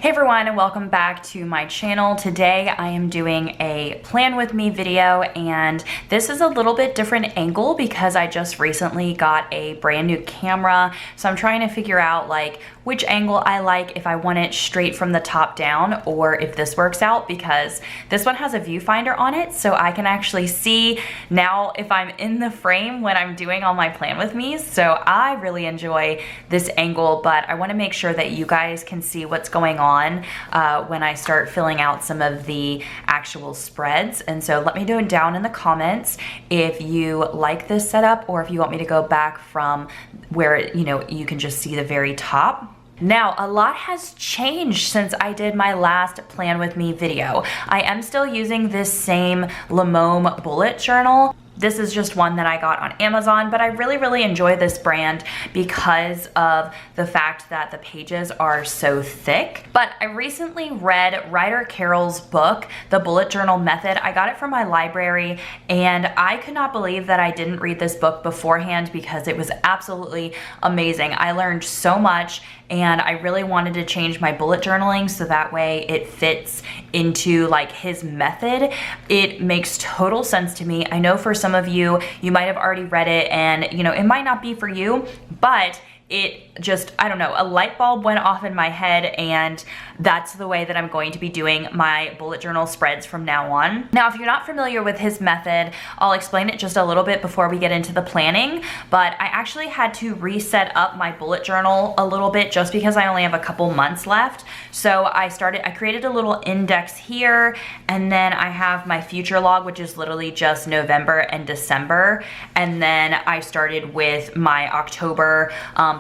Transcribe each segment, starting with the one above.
Hey everyone, and welcome back to my channel. Today I am doing a plan with me video, and this is a little bit different angle because I just recently got a brand new camera. So I'm trying to figure out like which angle I like, if I want it straight from the top down or if this works out, because this one has a viewfinder on it, so I can actually see now if I'm in the frame when I'm doing all my plan with me. So I really enjoy this angle, but I want to make sure that you guys can see what's going on when I start filling out some of the actual spreads. And so let me know down in the comments if you like this setup or if you want me to go back from where you can just see the very top. Now, a lot has changed since I did my last plan with me video. I am still using this same Limoam bullet journal. This is just one that I got on Amazon, but I really enjoy this brand because of the fact that the pages are so thick. But I recently read Ryder Carroll's book, The Bullet Journal Method. I got it from my library, and I could not believe that I didn't read this book beforehand because it was absolutely amazing. I learned so much, and I really wanted to change my bullet journaling so that way it fits into like his method. It makes total sense to me. I know for some of you, you might have already read it and it might not be for you, but it just, I don't know, a light bulb went off in my head, and that's the way that I'm going to be doing my bullet journal spreads from now on. Now, if you're not familiar with his method, I'll explain it just a little bit before we get into the planning, but I actually had to reset up my bullet journal a little bit just because I only have a couple months left. So I created a little index here, and then I have my future log, which is literally just November and December. And then I started with my October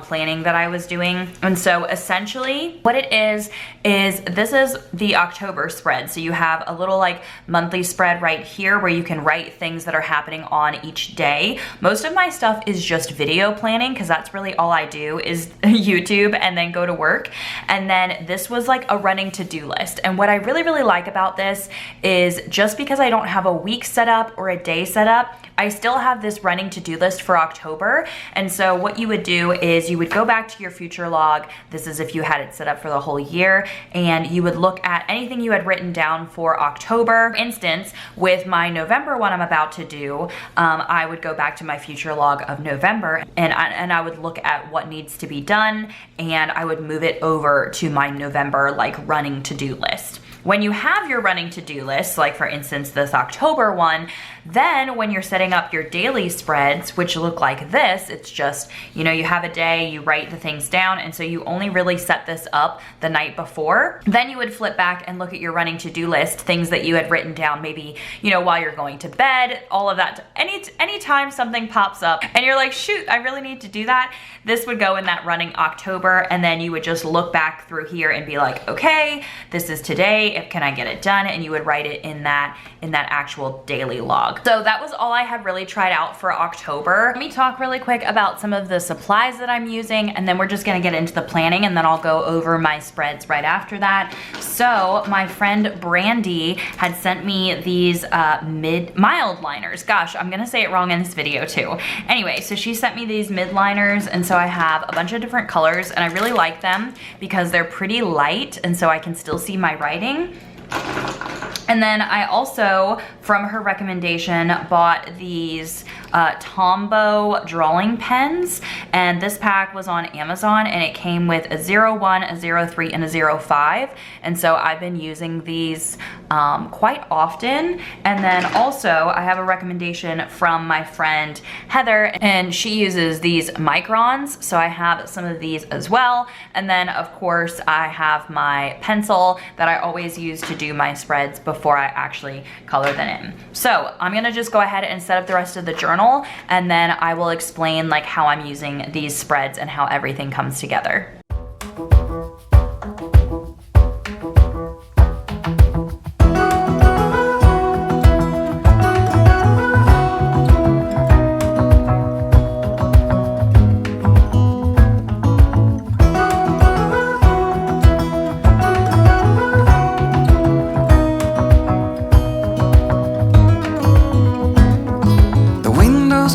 planning that I was doing. And so essentially what it is this is the October spread. So you have a little like monthly spread right here where you can write things that are happening on each day. Most of my stuff is just video planning because that's really all I do is YouTube and then go to work. And then this was like a running to-do list. And what I really like about this is just because I don't have a week set up or a day set up, I still have this running to-do list for October. And so what you would do is you would go back to your future log. This is if you had it set up for the whole year, and you would look at anything you had written down for October. For instance, with my November one I'm about to do, I would go back to my future log of November, and I would look at what needs to be done, and I would move it over to my November like running to-do list. When you have your running to-do list, like for instance this October one, then when you're setting up your daily spreads, which look like this, it's just, you have a day, you write the things down, and so you only really set this up the night before. Then you would flip back and look at your running to-do list, things that you had written down maybe, while you're going to bed, all of that. Anytime something pops up and you're like, shoot, I really need to do that, this would go in that running October, and then you would just look back through here and be like, okay, this is today, can I get it done? And you would write it in that actual daily log. So that was all I had really tried out for October. Let me talk really quick about some of the supplies that I'm using, and then we're just gonna get into the planning, and then I'll go over my spreads right after that. So my friend Brandy had sent me these mild liners. Gosh, I'm gonna say it wrong in this video too. Anyway, so she sent me these mid liners, and so I have a bunch of different colors, and I really like them because they're pretty light, and so I can still see my writing. And then I also, from her recommendation, bought these Tombow drawing pens, and this pack was on Amazon, and it came with a 01, a 03, and a 05, and so I've been using these quite often. And then also I have a recommendation from my friend Heather, and she uses these microns, so I have some of these as well. And then of course I have my pencil that I always use to do my spreads before I actually color them in. So I'm gonna just go ahead and set up the rest of the journal, and then I will explain like how I'm using these spreads and how everything comes together.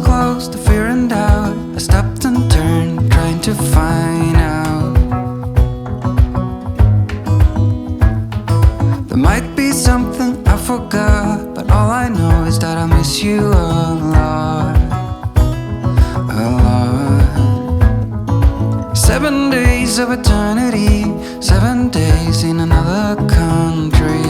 Closed to fear and doubt. I stopped and turned, trying to find out be something I forgot, but all I know is that I miss you a lot, a lot. 7 days of eternity, 7 days in another country.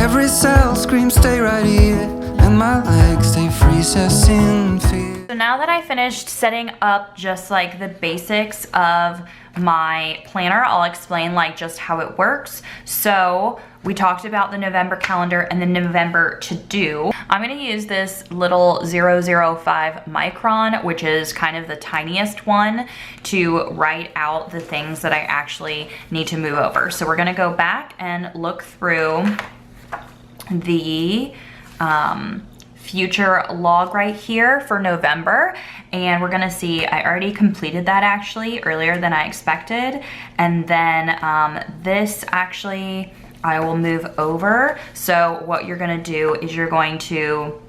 Every cell screams stay right here, and my legs they freeze us in fear. So now that I finished setting up just like the basics of my planner, I'll explain like just how it works. So we talked about the November calendar and the November to-do. I'm gonna use this little 005 micron, which is kind of the tiniest one, to write out the things that I actually need to move over. So we're gonna go back and look through the future log right here for November, and we're gonna see I already completed that actually earlier than I expected, and then this actually I will move over. So what you're gonna do is you're going to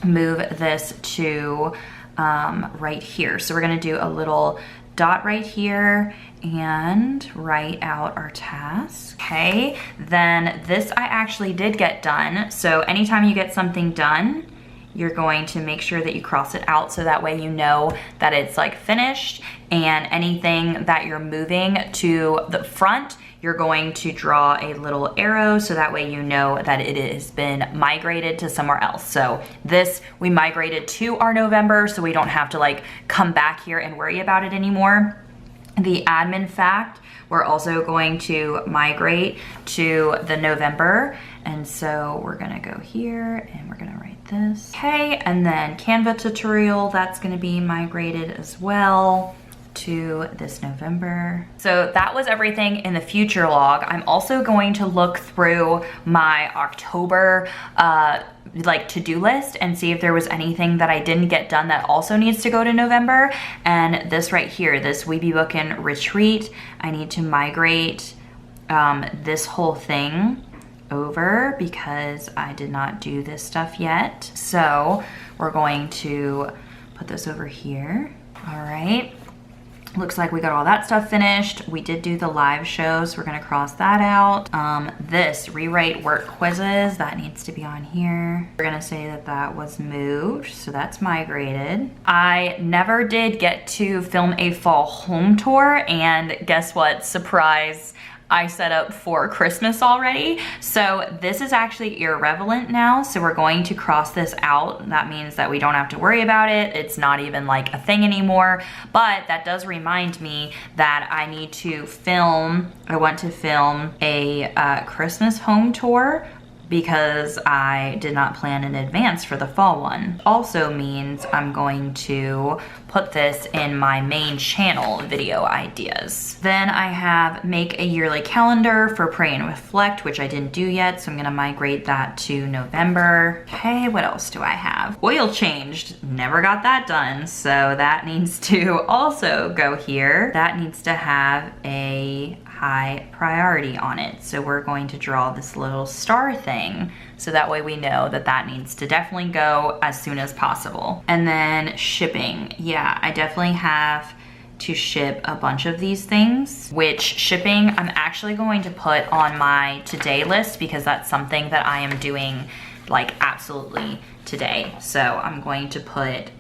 move this to right here. So we're gonna do a little dot right here and write out our task. Okay, then this I actually did get done. So anytime you get something done, you're going to make sure that you cross it out so that way you know that it's like finished, and anything that you're moving to the front, you're going to draw a little arrow so that way you know that it has been migrated to somewhere else. So this, we migrated to our November, so we don't have to like come back here and worry about it anymore. The admin fact, we're also going to migrate to the November. And so we're gonna go here and we're gonna write this. Okay, and then Canva tutorial, that's gonna be migrated as well to this November. So that was everything in the future log. I'm also going to look through my October like to-do list and see if there was anything that I didn't get done that also needs to go to November. And this right here, this webebookn retreat, I need to migrate this whole thing over because I did not do this stuff yet. So we're going to put this over here. All right. Looks like we got all that stuff finished. We did do the live shows. We're gonna cross that out. This rewrite work quizzes, that needs to be on here. We're gonna say that that was moved, so that's migrated. I never did get to film a fall home tour, and guess what? Surprise. I set up for Christmas already. So this is actually irrelevant now. So we're going to cross this out. That means that we don't have to worry about it. It's not even like a thing anymore. But that does remind me that I need to film, I want to film a Christmas home tour because I did not plan in advance for the fall one. Also means I'm going to put this in my main channel video ideas. Then I have make a yearly calendar for pray and reflect, which I didn't do yet, so I'm gonna migrate that to November. Okay, what else do I have? Oil changed, never got that done, so that needs to also go here. That needs to have a high priority on it. So we're going to draw this little star thing so that way we know that that needs to definitely go as soon as possible. And then shipping. Yeah, I definitely have to ship a bunch of these things, which shipping I'm actually going to put on my today list because that's something that I am doing like absolutely today. So I'm going to put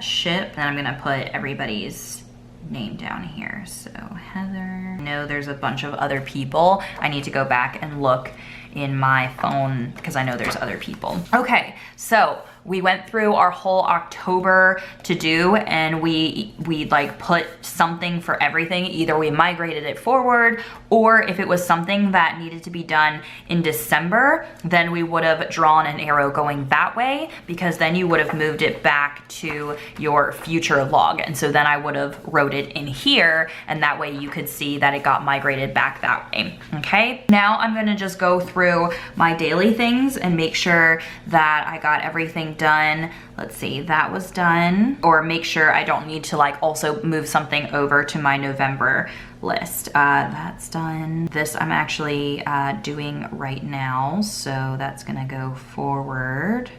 ship, and I'm gonna put everybody's name down here. So Heather. I know there's a bunch of other people. I need to go back and look in my phone because I know there's other people. Okay, so we went through our whole October to do, and we like put something for everything. Either we migrated it forward, or if it was something that needed to be done in December, then we would have drawn an arrow going that way, because then you would have moved it back to your future log. And so then I would have wrote it in here, and that way you could see that it got migrated back that way. Okay, now I'm gonna just go through my daily things and make sure that I got everything done. Let's see, that was done. Or make sure I don't need to like also move something over to my November list. That's done. This I'm actually doing right now, so that's gonna go forward.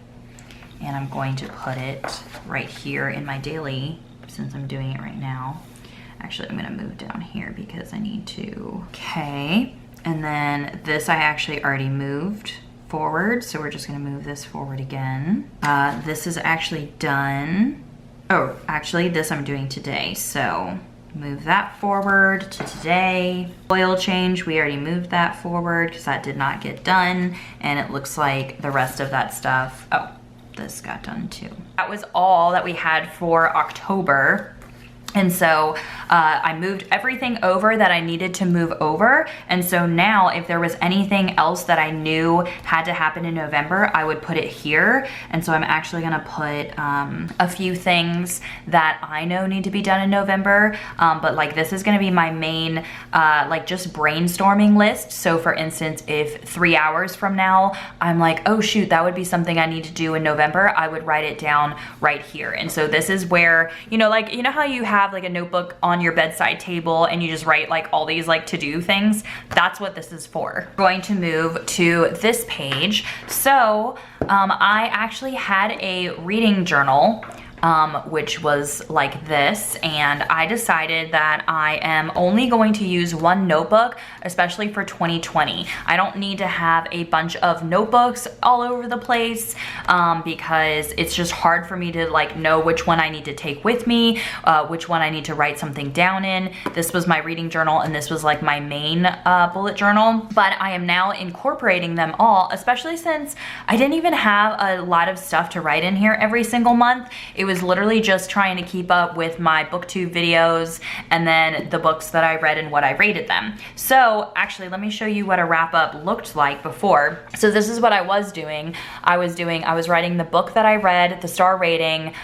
And I'm going to put it right here in my daily since I'm doing it right now. Actually, I'm gonna move down here because I need to. Okay, and then this I actually already moved forward, so we're just gonna move this forward again. This is actually done. Oh, actually this I'm doing today, so move that forward to today. Oil change, we already moved that forward because that did not get done, and it looks like the rest of that stuff, oh, this got done too. That was all that we had for October. And so I moved everything over that I needed to move over. And so now if there was anything else that I knew had to happen in November, I would put it here. And so I'm actually gonna put a few things that I know need to be done in November. But like this is gonna be my main like just brainstorming list. So for instance, if 3 hours from now, I'm like, oh shoot, that would be something I need to do in November, I would write it down right here. And so this is where, you know how you have like a notebook on your bedside table and you just write like all these like to-do things? That's what this is for. I'm going to move to this page. So I actually had a reading journal which was like this, and I decided that I am only going to use one notebook, especially for 2020. I don't need to have a bunch of notebooks all over the place because it's just hard for me to like know which one I need to take with me, which one I need to write something down in. This was my reading journal and this was like my main bullet journal, but I am now incorporating them all, especially since I didn't even have a lot of stuff to write in here every single month. It was literally just trying to keep up with my booktube videos and then the books that I read and what I rated them. So actually, let me show you what a wrap up looked like before. So this is what I was doing. I was writing the book that I read, the star rating,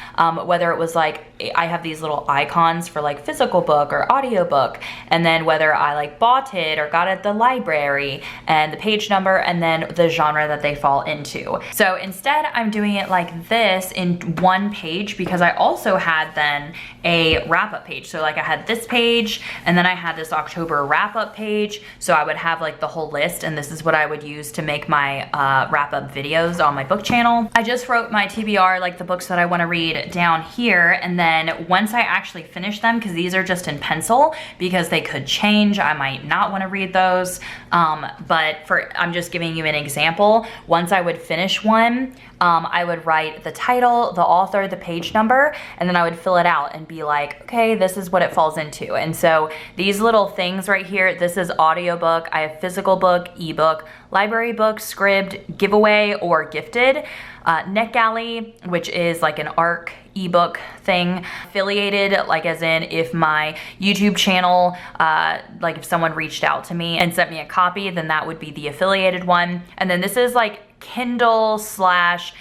whether it was like, I have these little icons for like physical book or audiobook, and then whether I like bought it or got it at the library, and the page number, and then the genre that they fall into. So instead I'm doing it like this in one page because I also had then a wrap-up page. So like I had this page and then I had this October wrap-up page. So I would have like the whole list, and this is what I would use to make my wrap-up videos on my book channel. I just wrote my TBR, like the books that I want to read, down here, and then once I actually finish them, because these are just in pencil because they could change, I might not want to read those, but I'm just giving you an example. Once I would finish one, I would write the title, the author, the page number, and then I would fill it out and be like, okay, this is what it falls into. And so these little things right here, this is audiobook, I have physical book, ebook, library book, scribd, giveaway or gifted, NetGalley, which is like an ARC ebook thing, affiliated, like as in if my YouTube channel, like if someone reached out to me and sent me a copy, then that would be the affiliated one. And then this is like Kindle slash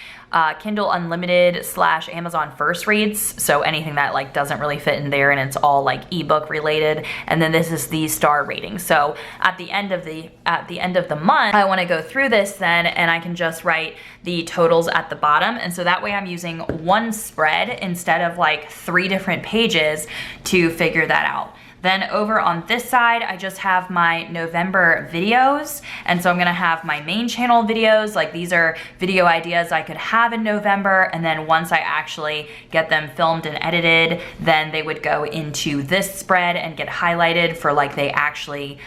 Kindle Unlimited slash Amazon First Reads, so anything that like doesn't really fit in there and it's all like ebook related. And then this is the star rating. So at the end of the month, I want to go through this then, and I can just write the totals at the bottom, and so that way I'm using one spread instead of like 3 different pages to figure that out. Then over on this side, I just have my November videos. And so I'm gonna have my main channel videos, like these are video ideas I could have in November. And then once I actually get them filmed and edited, then they would go into this spread and get highlighted for like they actually,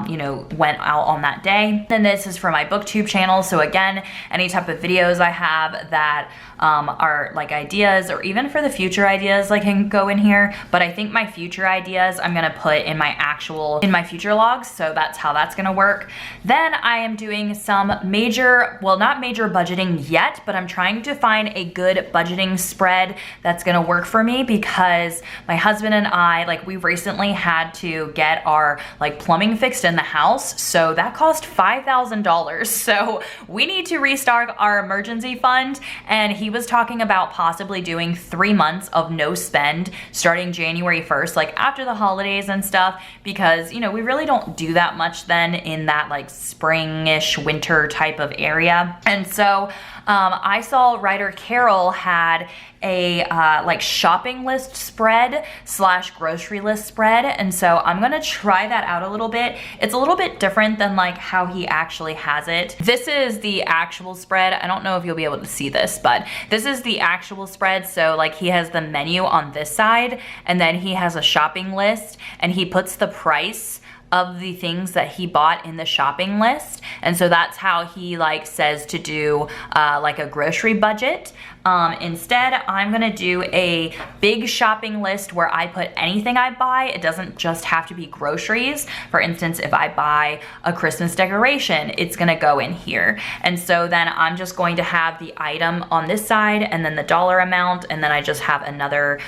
you know, went out on that day. Then this is for my booktube channel. So again, any type of videos I have that are like ideas, or even for the future ideas, like can go in here. But I think my future ideas I'm gonna put in my future logs, so that's how that's gonna work. Then I am doing some major, well, not major budgeting yet, but I'm trying to find a good budgeting spread that's gonna work for me, because my husband and I, like, we recently had to get our like plumbing fixed in the house, so that cost $5,000. So we need to restart our emergency fund, and he was talking about possibly doing 3 months of no spend starting January 1st, like after the holidays and stuff, because, you know, we really don't do that much then in that like spring-ish winter type of area. And so I saw Ryder Carroll had a like shopping list spread / grocery list spread, and so I'm gonna try that out a little bit. It's a little bit different than like how he actually has it. This is the actual spread. I don't know if you'll be able to see this, but this is the actual spread. So like he has the menu on this side, and then he has a shopping list, and he puts the price of the things that he bought in the shopping list. And so that's how he like says to do like a grocery budget. Instead, I'm gonna do a big shopping list where I put anything I buy. It doesn't just have to be groceries. For instance, if I buy a Christmas decoration, it's gonna go in here. And so then I'm just going to have the item on this side and then the dollar amount, and then I just have another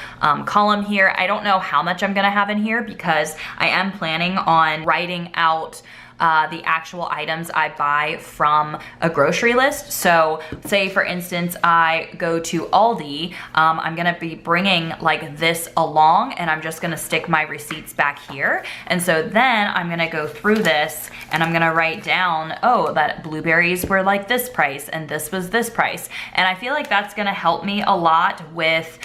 column here. I don't know how much I'm gonna have in here because I am planning on writing out the actual items I buy from a grocery list. So say for instance, I go to Aldi, I'm gonna be bringing like this along, and I'm just gonna stick my receipts back here. And so then I'm gonna go through this and I'm gonna write down, oh, that blueberries were like this price and this was this price. And I feel like that's gonna help me a lot with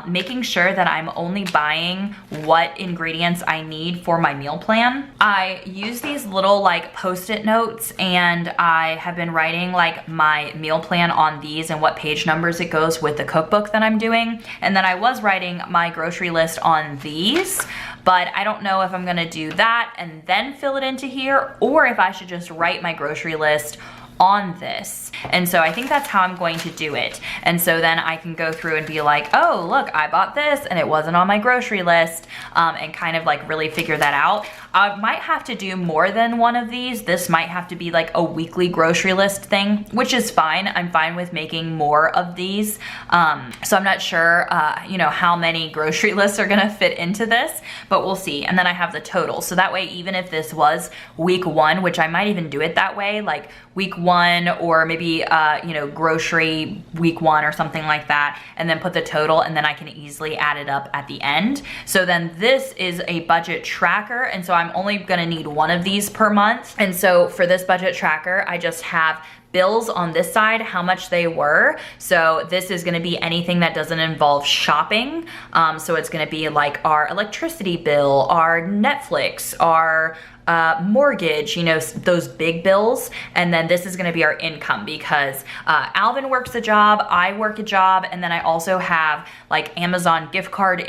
making sure that I'm only buying what ingredients I need for my meal plan. I use these little like post-it notes, and I have been writing like my meal plan on these and what page numbers it goes with the cookbook that I'm doing. And then I was writing my grocery list on these, but I don't know if I'm gonna do that and then fill it into here, or if I should just write my grocery list on this. And so I think that's how I'm going to do it. And so then I can go through and be like, oh, look, I bought this and it wasn't on my grocery list, and kind of like really figure that out. I might have to do more than one of these. This might have to be like a weekly grocery list thing, which is fine. I'm fine with making more of these. So I'm not sure, you know, how many grocery lists are gonna fit into this, but we'll see. And then I have the total. So that way, even if this was week 1, which I might even do it that way, like week 1, or maybe, you know, grocery week 1 or something like that, and then put the total, and then I can easily add it up at the end. So then this is a budget tracker, and so I'm only gonna need one of these per month. And so for this budget tracker, I just have bills on this side, how much they were. So this is gonna be anything that doesn't involve shopping. So it's gonna be like our electricity bill, our Netflix, our mortgage, you know, those big bills. And then this is gonna be our income, because Alvin works a job, I work a job, and then I also have like Amazon gift card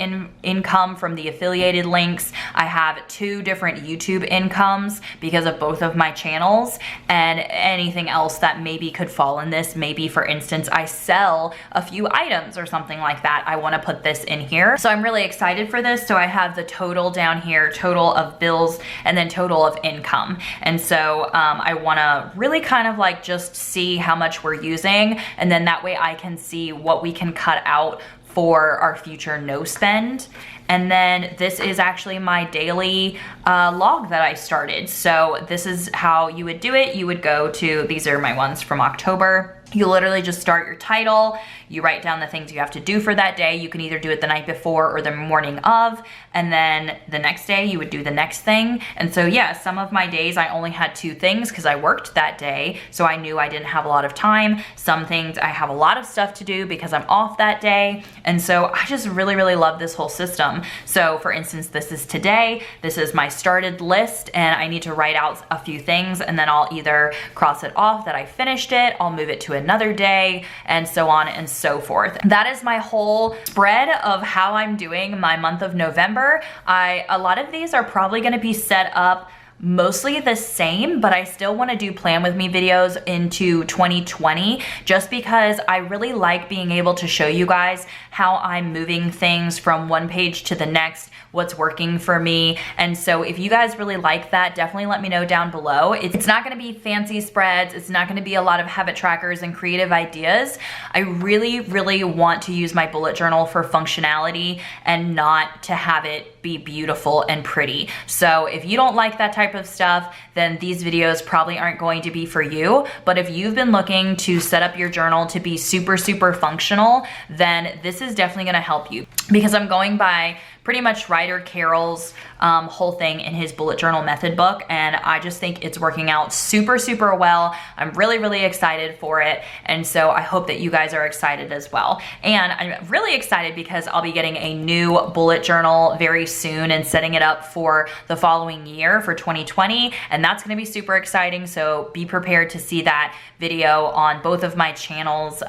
income from the affiliated links. I have 2 different YouTube incomes because of both of my channels, and anything else that maybe could fall in this. Maybe for instance, I sell a few items or something like that. I wanna put this in here. So I'm really excited for this. So I have the total down here, total of bills, and then total of income. And so I wanna really kind of like just see how much we're using, and then that way I can see what we can cut out for our future no spend. And then this is actually my daily log that I started. So this is how you would do it. You would go to, these are my ones from October. You literally just start your title, you write down the things you have to do for that day. You can either do it the night before or the morning of, and then the next day you would do the next thing. And so yeah, some of my days I only had 2 things because I worked that day, so I knew I didn't have a lot of time. Some things I have a lot of stuff to do because I'm off that day. And so I just really, really love this whole system. So for instance, this is today, this is my started list, and I need to write out a few things, and then I'll either cross it off that I finished it, I'll move it to another day, and so on and so forth. That is my whole spread of how I'm doing my month of November. A lot of these are probably gonna be set up mostly the same, but I still want to do plan with me videos into 2020, just because I really like being able to show you guys how I'm moving things from one page to the next, what's working for me. And so if you guys really like that, definitely let me know down below. It's not gonna be fancy spreads. It's not gonna be a lot of habit trackers and creative ideas. I really, really want to use my bullet journal for functionality and not to have it be beautiful and pretty. So if you don't like that type of stuff, then these videos probably aren't going to be for you. But if you've been looking to set up your journal to be super, super functional, then this is definitely gonna help you, because I'm going by pretty much Ryder Carroll's whole thing in his bullet journal method book, and I just think it's working out super, super well. I'm really, really excited for it, and so I hope that you guys are excited as well. And I'm really excited because I'll be getting a new bullet journal very soon and setting it up for the following year for 2020, and that's going to be super exciting, so be prepared to see that video on both of my channels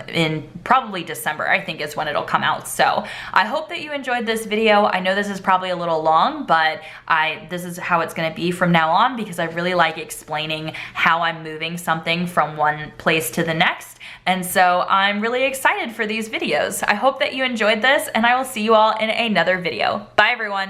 in probably December, I think is when it'll come out. So I hope that you enjoyed this video. I know this is probably a little long, but this is how it's going to be from now on because I really like explaining how I'm moving something from one place to the next. And so I'm really excited for these videos. I hope that you enjoyed this, and I will see you all in another video. Bye everyone.